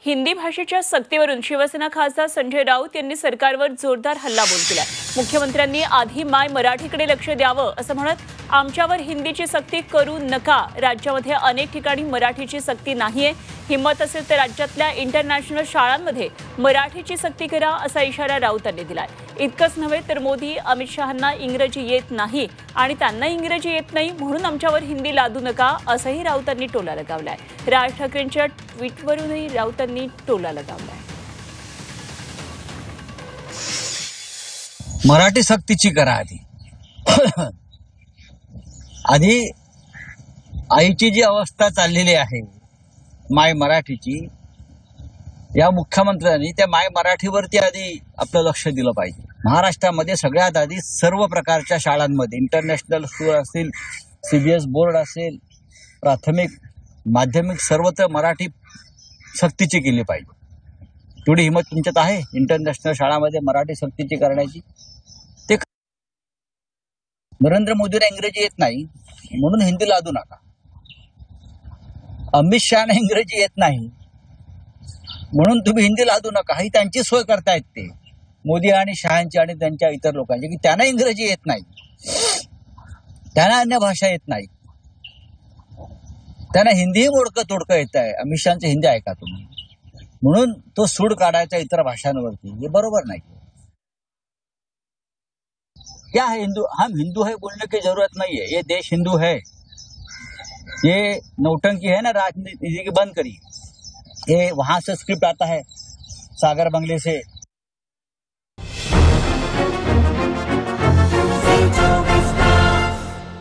हिंदी भाषेच्या सक्तीवरून शिवसेना खासदार संजय राऊत यांनी सरकारवर जोरदार हल्लाबोल केलाय। मुख्यमंत्र्यांनी आधी माय मराठीकडे लक्ष द्यावं असं म्हणत आमच्यावर हिंदीची सक्ती करू नका। राज्यामध्ये अनेक ठिकाणी मराठीची सक्ती नाहीये, हिम्मत असेल तर राज्यातल्या इंटरनॅशनल शाळांमध्ये मराठीची सक्ती करा असा इशारा राऊतांनी दिलाय। इतकंच नव्हे तर मोदी अमित शहांना इंग्रजी येत नाही आणि त्यांना इंग्रजी येत नाही म्हणून आमच्यावर हिंदी लादू नका असंही राऊतांनी टोला लगावलाय। राज ठाकरेंच्या ट्विटवरूनही राऊतांनी टोला लगावलाय। मराठी सक्तीची करा आधी आईची जी अवस्था चाललेली आहे माय मराठीची, या मुख्यमंत्र्यांनी त्या माय मराठीवरती आधी आपलं लक्ष दिलं पाहिजे। महाराष्ट्रामध्ये सगळ्यात आधी सर्व प्रकारच्या शाळांमध्ये इंटरनॅशनल स्कूल असतील, सीबीएस बोर्ड असेल, प्राथमिक माध्यमिक सर्वत्र मराठी सक्तीची केली पाहिजे। तेवढी हिंमत तुमच्यात आहे इंटरनॅशनल शाळांमध्ये मराठी सक्तीची करण्याची? ते नरेंद्र मोदींना इंग्रजी येत नाही म्हणून हिंदी लादू नका, अमित शहाना इंग्रजी येत नाही म्हणून तुम्ही हिंदी लादू नका। ही त्यांची सोय करतायत ते मोदी आणि शहांची आणि त्यांच्या इतर लोकांची, की त्यांना इंग्रजी येत नाही, त्यांना अन्य भाषा येत नाही, त्यांना हिंदीही मोडकं तोडकं येत आहे। अमित शहांचं हिंदी ऐका तुम्ही, म्हणून तो सूड काढायचा इतर भाषांवरती, हे बरोबर नाही। क्या है हिंदू? हम हिंदू है बोलने की जरूरत नहीं है, ये देश हिंदू है। ये नौटंकी है ना राजनीति की, बंद करिए। ये वहां से स्क्रिप्ट आता है सागर बंगले से,